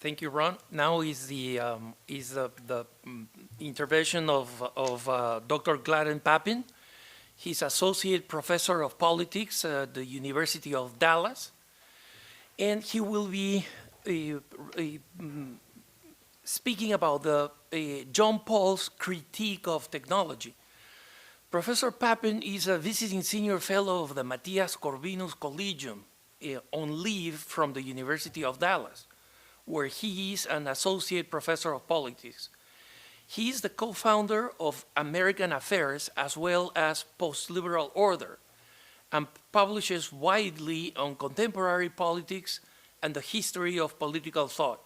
Thank you, Ron. Now is the intervention of Dr. Gladden Pappin. He's Associate Professor of Politics at the University of Dallas, and he will be speaking about the John Paul's critique of technology. Professor Pappin is a visiting senior fellow of the Matthias Corvinus Collegium on leave from the University of Dallas, where he is an associate professor of politics. He is the co-founder of American Affairs as well as Post-Liberal Order, and publishes widely on contemporary politics and the history of political thought.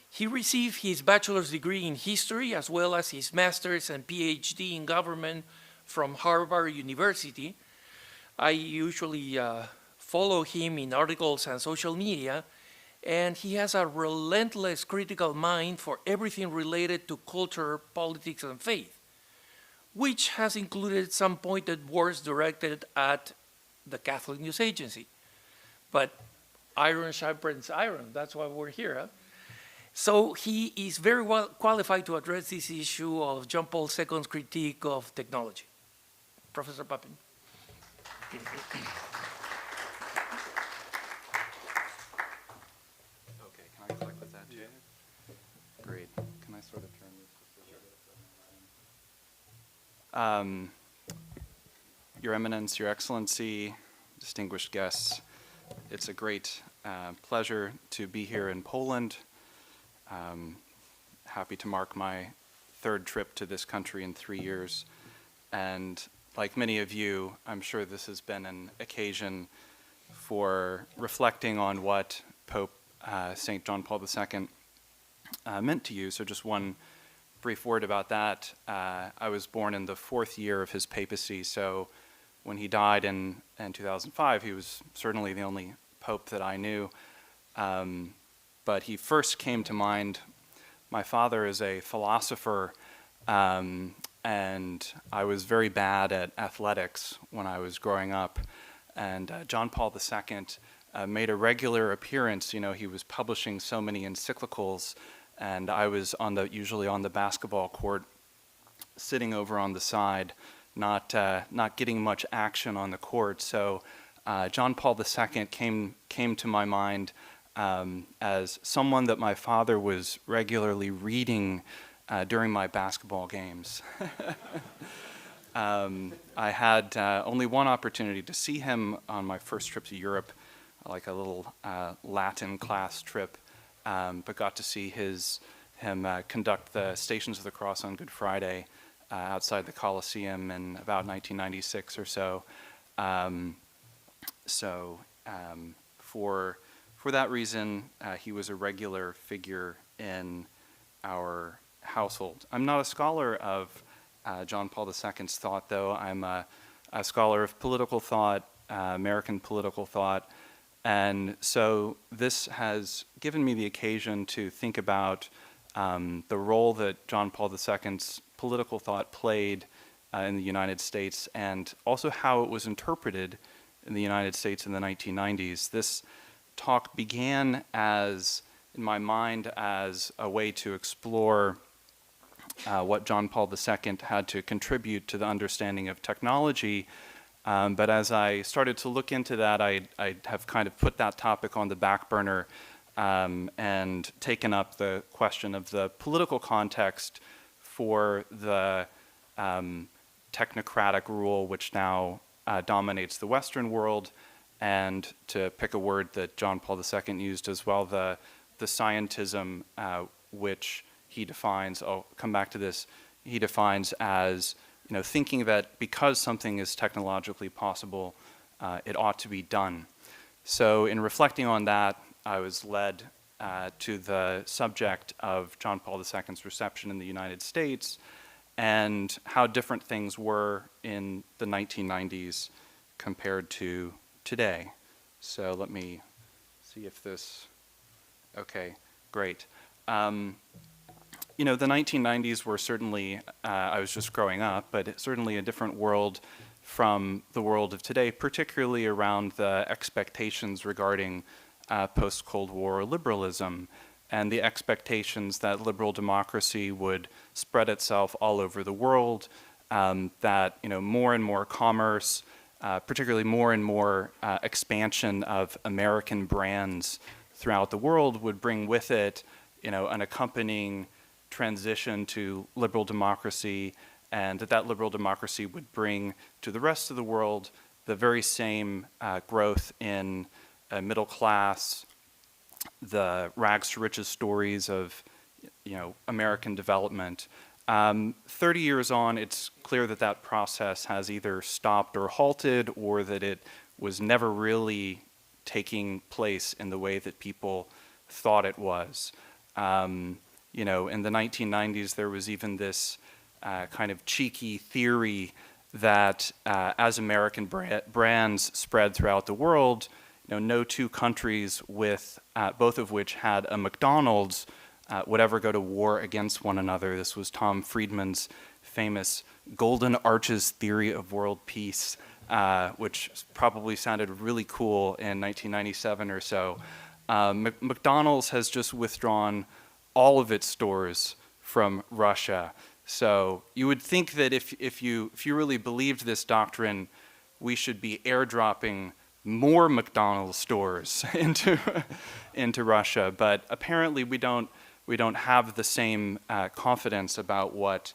He received his bachelor's degree in history as well as his master's and PhD in government from Harvard University. I usually follow him in articles and social media, and he has a relentless critical mind for everything related to culture, politics, and faith, which has included some pointed words directed at the Catholic News Agency. But iron sharpens iron, that's why we're here. Huh? So he is very well qualified to address this issue of John Paul II's critique of technology. Professor Pappin. Great. Can I sort of turn this? Your Eminence, Your Excellency, distinguished guests, it's a great pleasure to be here in Poland. Happy to mark my third trip to this country in 3 years. And like many of you, I'm sure this has been an occasion for reflecting on what Pope St. John Paul II meant to you. So just one brief word about that. I was born in the 4th year of his papacy, so when he died in 2005, he was certainly the only pope that I knew. But he first came to mind. My father is a philosopher, and I was very bad at athletics when I was growing up. And John Paul II made a regular appearance. You know, he was publishing so many encyclicals, and I was usually on the basketball court, sitting over on the side, not getting much action on the court. So John Paul II came to my mind as someone that my father was regularly reading during my basketball games. I had only one opportunity to see him on my first trip to Europe, like a little Latin class trip, but got to see him conduct the Stations of the Cross on Good Friday outside the Colosseum in about 1996 or so. For that reason, he was a regular figure in our household. I'm not a scholar of John Paul II's thought, though. I'm a scholar of political thought, American political thought, and so this has given me the occasion to think about the role that John Paul II's political thought played in the United States, and also how it was interpreted in the United States in the 1990s. This talk began in my mind, as a way to explore what John Paul II had to contribute to the understanding of technology. But as I started to look into that, I have kind of put that topic on the back burner and taken up the question of the political context for the technocratic rule which now dominates the Western world, and to pick a word that John Paul II used as well, the scientism which he defines, I'll come back to this, he defines as thinking that because something is technologically possible, it ought to be done. So in reflecting on that, I was led to the subject of John Paul II's reception in the United States and how different things were in the 1990s compared to today. So let me see if this, okay, great. The 1990s were certainly, I was just growing up, but certainly a different world from the world of today, particularly around the expectations regarding post-Cold War liberalism. and the expectations that liberal democracy would spread itself all over the world, that more and more commerce, particularly more and more expansion of American brands throughout the world would bring with it, an accompanying transition to liberal democracy, and that liberal democracy would bring to the rest of the world the very same growth in middle class, the rags to riches stories of American development. 30 years on, it's clear that that process has either stopped or halted, or that it was never really taking place in the way that people thought it was. In the 1990s, there was even this kind of cheeky theory that as American brands spread throughout the world, no two countries with both of which had a McDonald's would ever go to war against one another. This was Tom Friedman's famous Golden Arches theory of world peace, which probably sounded really cool in 1997 or so. McDonald's has just withdrawn all of its stores from Russia. So you would think that if you really believed this doctrine, we should be airdropping more McDonald's stores into Russia. But apparently we don't have the same confidence about what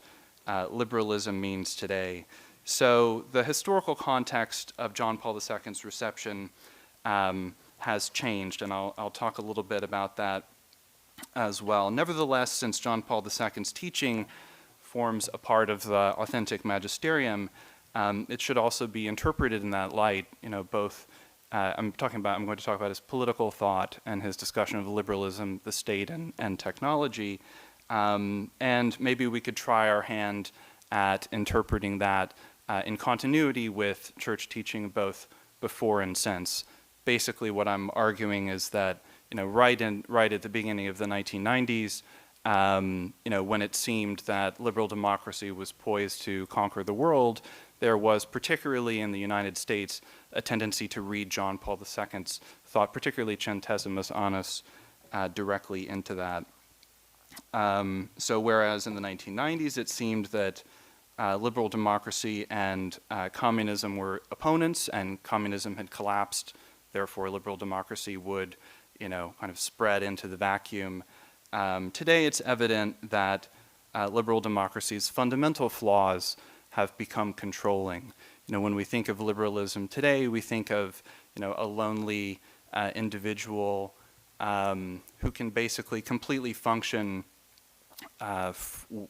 liberalism means today. So the historical context of John Paul II's reception has changed, and I'll talk a little bit about that as well. Nevertheless, since John Paul II's teaching forms a part of the authentic magisterium, it should also be interpreted in that light. Both I'm going to talk about his political thought and his discussion of liberalism, the state, and technology, and maybe we could try our hand at interpreting that in continuity with church teaching both before and since. Basically, what I'm arguing is that right at the beginning of the 1990s, when it seemed that liberal democracy was poised to conquer the world, there was, particularly in the United States, a tendency to read John Paul II's thought, particularly Centesimus Annus, directly into that. So whereas in the 1990s it seemed that liberal democracy and communism were opponents, and communism had collapsed, therefore liberal democracy would kind of spread into the vacuum. Today it's evident that liberal democracy's fundamental flaws have become controlling. When we think of liberalism today, we think of a lonely individual who can basically completely function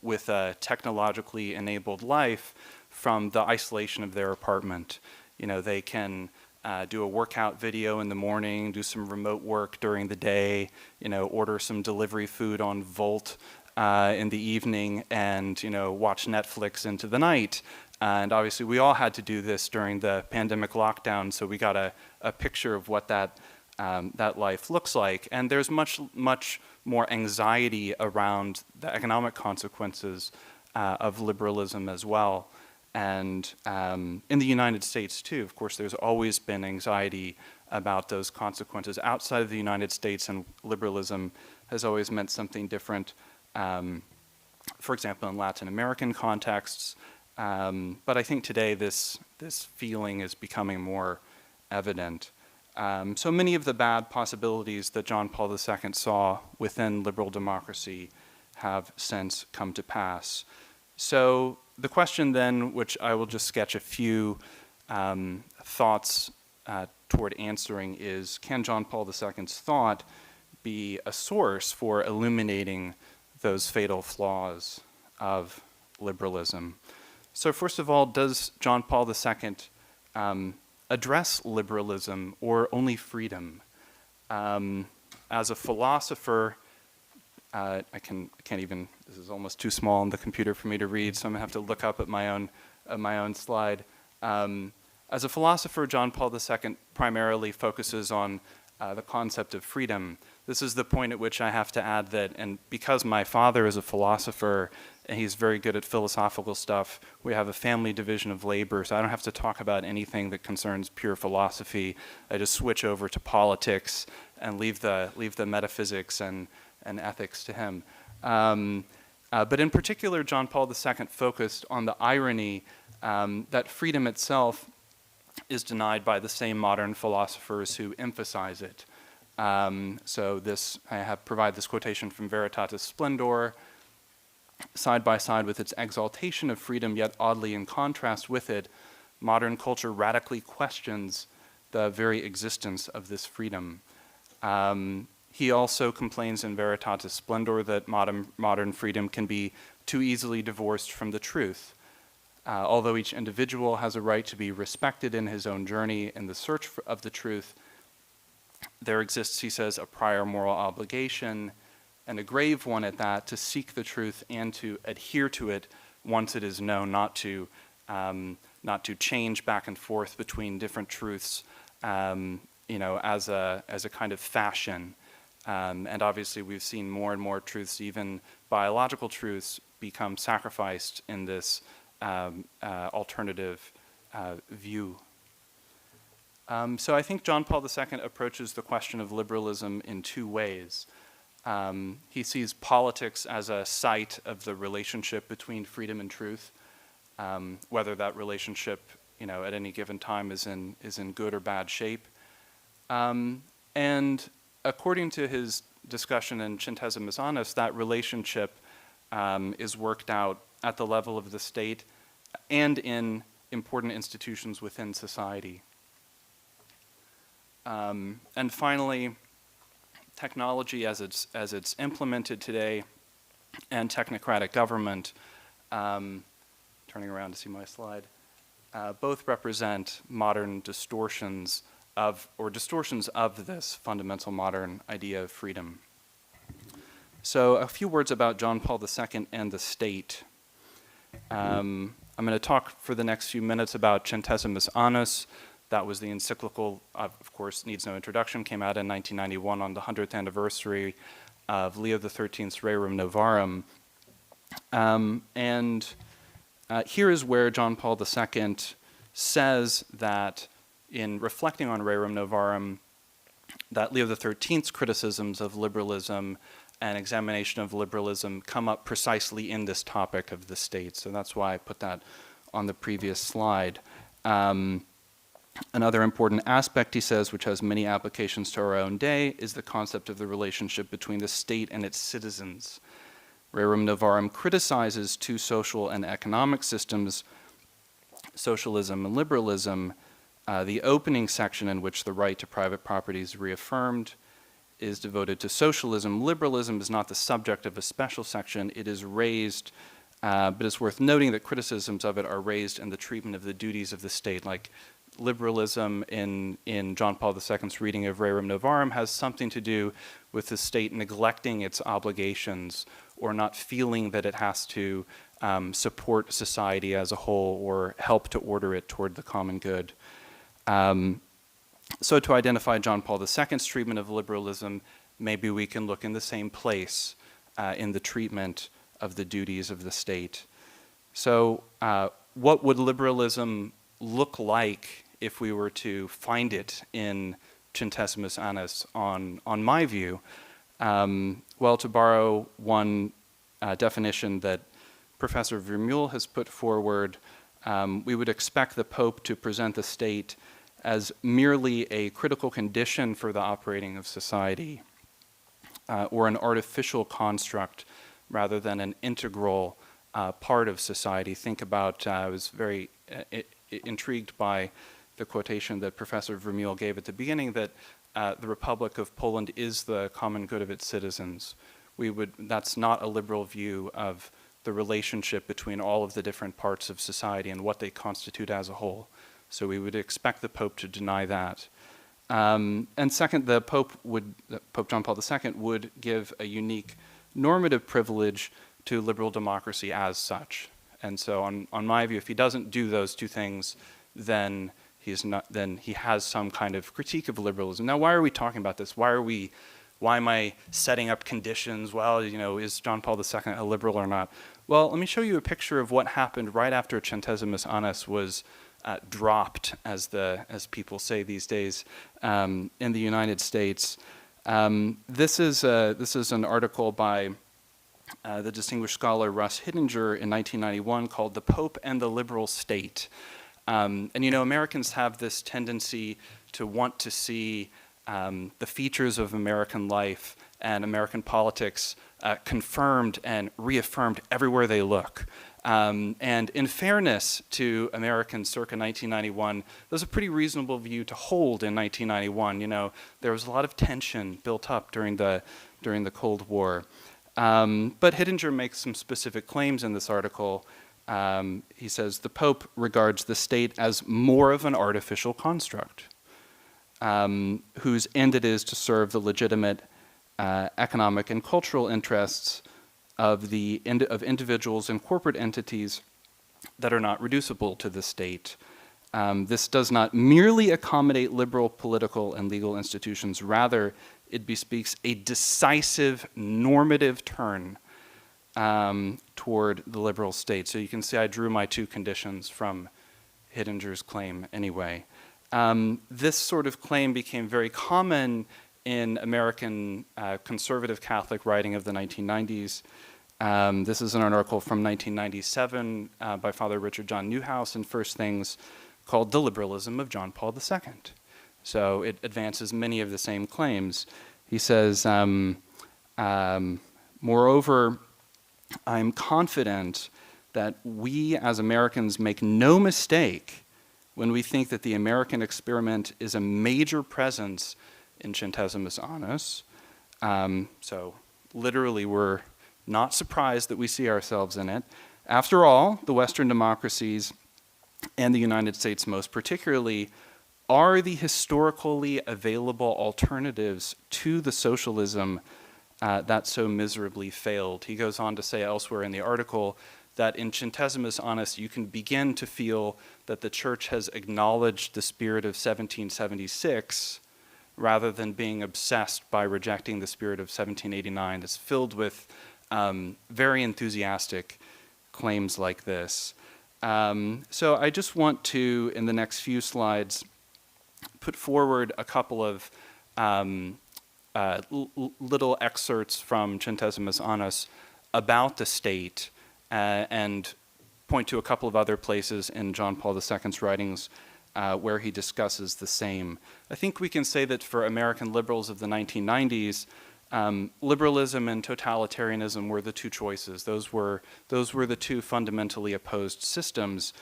with a technologically enabled life from the isolation of their apartment. They can do a workout video in the morning, do some remote work during the day, order some delivery food on Volt in the evening, and watch Netflix into the night. And obviously we all had to do this during the pandemic lockdown, so we got a picture of what that life looks like. And there's much more anxiety around the economic consequences of liberalism as well. And in the United States too, of course, there's always been anxiety about those consequences outside of the United States, and liberalism has always meant something different. For example, in Latin American contexts, but I think today this feeling is becoming more evident. So many of the bad possibilities that John Paul II saw within liberal democracy have since come to pass. So the question then, which I will just sketch a few thoughts toward answering, is can John Paul II's thought be a source for illuminating those fatal flaws of liberalism? So first of all, does John Paul II address liberalism or only freedom? As a philosopher, I can't even, this is almost too small on the computer for me to read, so I'm gonna have to look up at my own slide. As a philosopher, John Paul II primarily focuses on the concept of freedom. This is the point at which I have to add that, and because my father is a philosopher and he's very good at philosophical stuff, we have a family division of labor, so I don't have to talk about anything that concerns pure philosophy. I just switch over to politics and leave the metaphysics and and ethics to him. But in particular, John Paul II focused on the irony that freedom itself is denied by the same modern philosophers who emphasize it. So I provide this quotation from Veritatis Splendor. Side by side with its exaltation of freedom, yet oddly in contrast with it, modern culture radically questions the very existence of this freedom. He also complains in Veritatis Splendor that modern freedom can be too easily divorced from the truth. Although each individual has a right to be respected in his own journey in the search of the truth, there exists, he says, a prior moral obligation, and a grave one at that, to seek the truth and to adhere to it once it is known, not to change back and forth between different truths, as a kind of fashion. And obviously, we've seen more and more truths, even biological truths, become sacrificed in this alternative view. So I think John Paul II approaches the question of liberalism in two ways. He sees politics as a site of the relationship between freedom and truth, whether that relationship, at any given time is in good or bad shape. And according to his discussion in Centesimus Annus, that relationship is worked out at the level of the state and in important institutions within society. And finally, technology as it's implemented today and technocratic government, turning around to see my slide, both represent modern distortions of this fundamental modern idea of freedom. So a few words about John Paul II and the state. I'm going to talk for the next few minutes about Centesimus Annus. That was the encyclical, of course, needs no introduction, came out in 1991 on the 100th anniversary of Leo XIII's Rerum Novarum. Here is where John Paul II says that, in reflecting on Rerum Novarum, that Leo XIII's criticisms of liberalism and examination of liberalism come up precisely in this topic of the state. So that's why I put that on the previous slide. Another important aspect, he says, which has many applications to our own day, is the concept of the relationship between the state and its citizens. Rerum Novarum criticizes two social and economic systems, socialism and liberalism. The opening section, in which the right to private property is reaffirmed, is devoted to socialism. Liberalism is not the subject of a special section. It is raised, but it's worth noting that criticisms of it are raised in the treatment of the duties of the state. Like liberalism in John Paul II's reading of Rerum Novarum has something to do with the state neglecting its obligations or not feeling that it has to support society as a whole or help to order it toward the common good. So to identify John Paul II's treatment of liberalism, maybe we can look in the same place in the treatment of the duties of the state. So what would liberalism look like if we were to find it in Centesimus Annus on my view? Well, to borrow one definition that Professor Vermeulen has put forward, we would expect the Pope to present the state as merely a critical condition for the operating of society, or an artificial construct rather than an integral part of society. Think about, I was very intrigued by the quotation that Professor Vermeulen gave at the beginning, that the Republic of Poland is the common good of its citizens. That's not a liberal view of the relationship between all of the different parts of society and what they constitute as a whole. So we would expect the Pope to deny that. And second, Pope John Paul II would give a unique normative privilege to liberal democracy as such. And so on my view, if he doesn't do those two things, then he has some kind of critique of liberalism. Now, why are we talking about this? Why am I setting up conditions? Well, is John Paul II a liberal or not? Well, let me show you a picture of what happened right after Centesimus Annus was dropped, as people say these days, in the United States. This is an article by the distinguished scholar Russ Hittinger in 1991 called "The Pope and the Liberal State." And you know, Americans have this tendency to want to see the features of American life and American politics confirmed and reaffirmed everywhere they look. And in fairness to Americans circa 1991, that was a pretty reasonable view to hold in 1991. You know, there was a lot of tension built up during the Cold War. But Hittinger makes some specific claims in this article. He says, the Pope regards the state as more of an artificial construct, whose end it is to serve the legitimate economic and cultural interests of individuals and corporate entities that are not reducible to the state. This does not merely accommodate liberal political and legal institutions, rather it bespeaks a decisive normative turn toward the liberal state. So you can see I drew my two conditions from Hittinger's claim anyway. This sort of claim became very common in American conservative Catholic writing of the 1990s. This is an article from 1997 by Father Richard John Newhouse in First Things called "The Liberalism of John Paul II." So it advances many of the same claims. He says, moreover, I'm confident that we as Americans make no mistake when we think that the American experiment is a major presence in Centesimus Annus. So literally, we're not surprised that we see ourselves in it. After all, the Western democracies, and the United States most particularly, are the historically available alternatives to the socialism that so miserably failed. He goes on to say elsewhere in the article that in Centesimus Annus you can begin to feel that the Church has acknowledged the spirit of 1776 rather than being obsessed by rejecting the spirit of 1789. It's filled with very enthusiastic claims like this. So I just want to, in the next few slides, put forward a couple of little excerpts from Centesimus Annus about the state and point to a couple of other places in John Paul II's writings where he discusses the same. I think we can say that for American liberals of the 1990s, liberalism and totalitarianism were the two choices. Those were the two fundamentally opposed systems.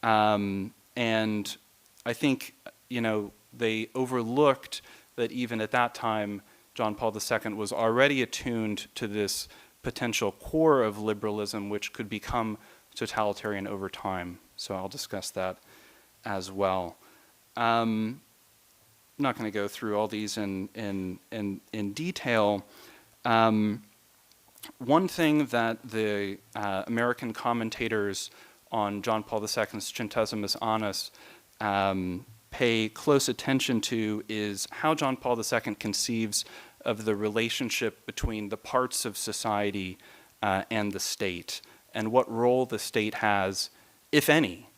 And I think, you know, they overlooked that even at that time, John Paul II was already attuned to this potential core of liberalism, which could become totalitarian over time. So I'll discuss that as well. I'm not going to go through all these in detail. One thing that the American commentators on John Paul II's Centesimus Annus pay close attention to is how John Paul II conceives of the relationship between the parts of society and the state, and what role the state has, if any.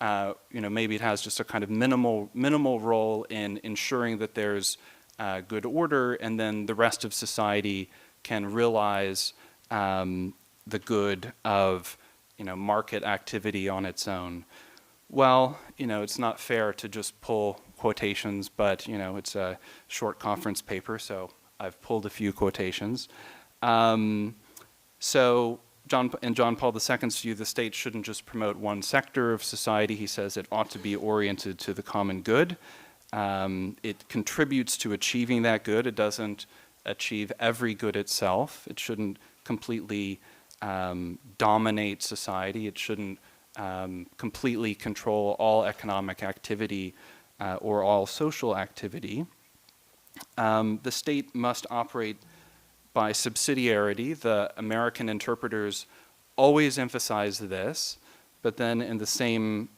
You know, maybe it has just a kind of minimal role in ensuring that there's good order, and then the rest of society can realize the good of, you know, market activity on its own. Well, you know, it's not fair to just pull quotations, but, you know, it's a short conference paper, so I've pulled a few quotations. So in John Paul II's view, the state shouldn't just promote one sector of society. He says it ought to be oriented to the common good. It contributes to achieving that good. It doesn't achieve every good itself. It shouldn't completely dominate society. It shouldn't completely control all economic activity or all social activity. The state must operate by subsidiarity. The American interpreters always emphasize this, but then in the same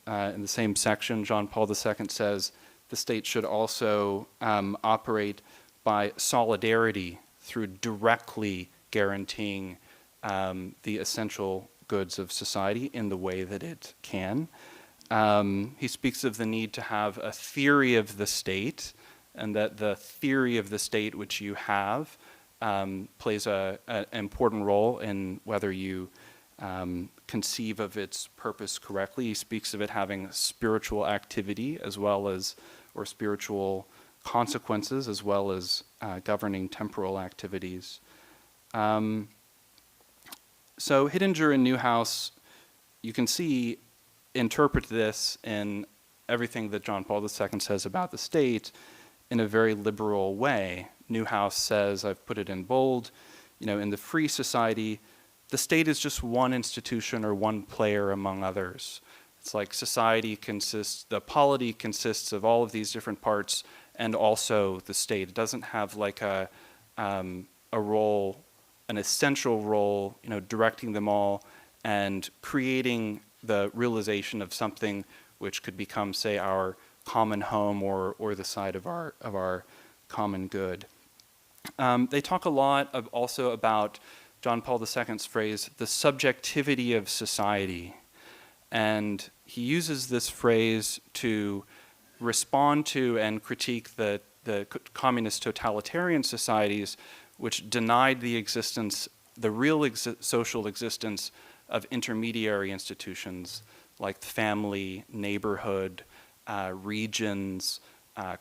section, John Paul II says the state should also operate by solidarity through directly guaranteeing the essential goods of society in the way that it can. He speaks of the need to have a theory of the state, and that the theory of the state which you have plays an important role in whether you conceive of its purpose correctly. He speaks of it having spiritual activity as well as, or spiritual consequences as well as governing temporal activities. So Hittinger and Newhouse, you can see, interpret this in everything that John Paul II says about the state in a very liberal way. Newhouse says, I've put it in bold, in the free society, the state is just one institution or one player among others. It's like society consists, the polity consists of all of these different parts and also the state. It doesn't have like a role, an essential role, directing them all and creating the realization of something which could become, say, our common home or the site of our common good. They talk a lot also about John Paul II's phrase, the subjectivity of society. And he uses this phrase to respond to and critique the communist totalitarian societies which denied the existence, the real social existence of intermediary institutions like family, neighborhood, regions,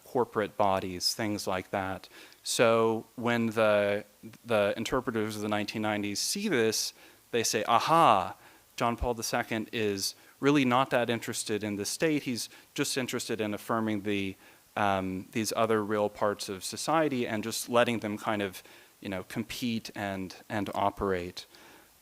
corporate bodies, things like that. So when the interpreters of the 1990s see this, they say, aha, John Paul II is really not that interested in the state. He's just interested in affirming these other real parts of society and just letting them kind of, compete and operate.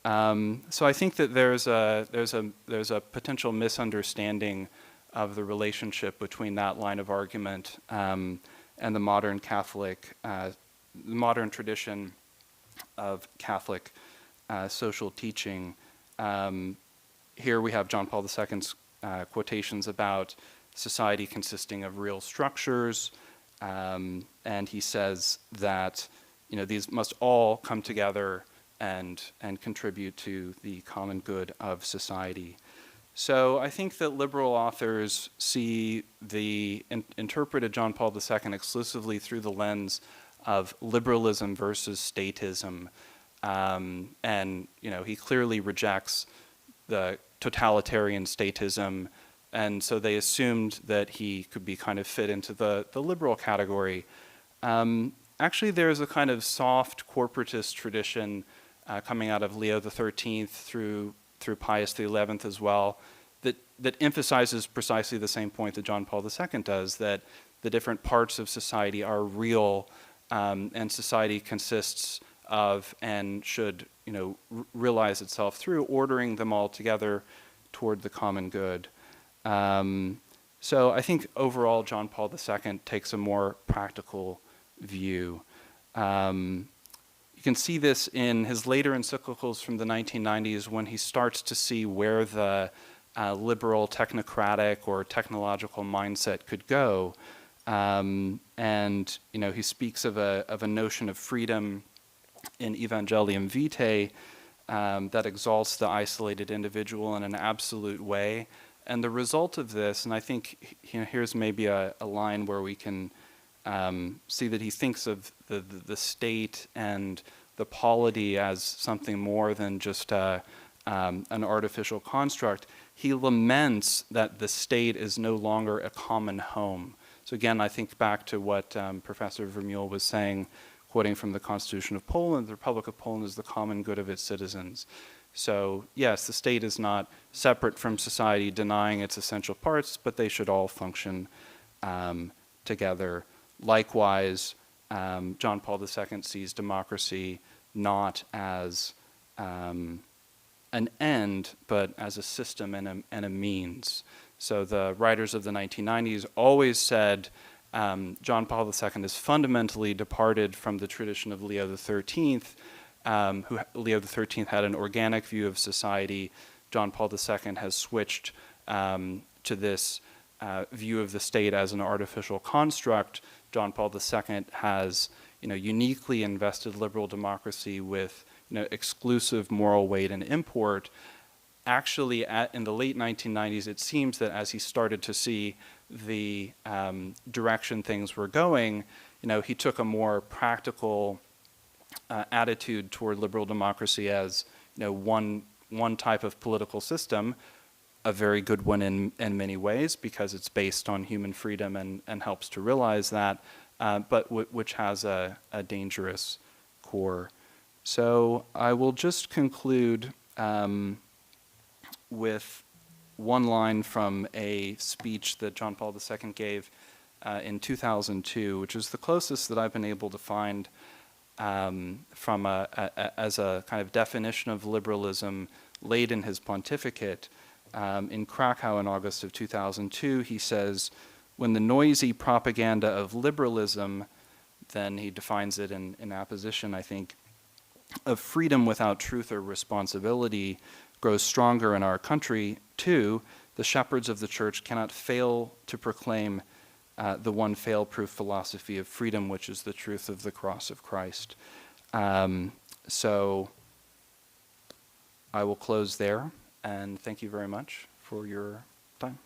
So I think that there's a potential misunderstanding of the relationship between that line of argument and the modern Catholic, the modern tradition of Catholic social teaching. Here we have John Paul II's quotations about society consisting of real structures, and he says that these must all come together and contribute to the common good of society. So I think that liberal authors see interpreted John Paul II exclusively through the lens of liberalism versus statism, and he clearly rejects the totalitarian statism, and so they assumed that he could be kind of fit into the liberal category. Actually, there's a kind of soft corporatist tradition coming out of Leo XIII through Pius XI as well, that emphasizes precisely the same point that John Paul II does, that the different parts of society are real, and society consists of and should realize itself through ordering them all together toward the common good. So I think overall John Paul II takes a more practical view. You can see this in his later encyclicals from the 1990s when he starts to see where the liberal technocratic or technological mindset could go. And he speaks of a notion of freedom in Evangelium Vitae that exalts the isolated individual in an absolute way. And the result of this, and I think here's maybe a line where we can see that he thinks of the state and the polity as something more than just an artificial construct. He laments that the state is no longer a common home. So again, I think back to what Professor Vermeulen was saying, quoting from the Constitution of Poland, the Republic of Poland is the common good of its citizens. So yes, the state is not separate from society, denying its essential parts, but they should all function together. Likewise, John Paul II sees democracy not as an end, but as a system and a means. So the writers of the 1990s always said John Paul II is fundamentally departed from the tradition of Leo XIII, Leo XIII had an organic view of society. John Paul II has switched to this view of the state as an artificial construct. John Paul II has, uniquely invested liberal democracy with, exclusive moral weight and import. actually, in the late 1990s, it seems that as he started to see the direction things were going, he took a more practical attitude toward liberal democracy as one type of political system, a very good one in many ways because it's based on human freedom and helps to realize that, but which has a dangerous core. So I will just conclude with one line from a speech that John Paul II gave in 2002, which is the closest that I've been able to find from as a kind of definition of liberalism laid in his pontificate. In Krakow in August of 2002, he says, when the noisy propaganda of liberalism, then he defines it in apposition, I think, of freedom without truth or responsibility grows stronger in our country, too, the shepherds of the church cannot fail to proclaim the one fail-proof philosophy of freedom, which is the truth of the cross of Christ. So I will close there, and thank you very much for your time.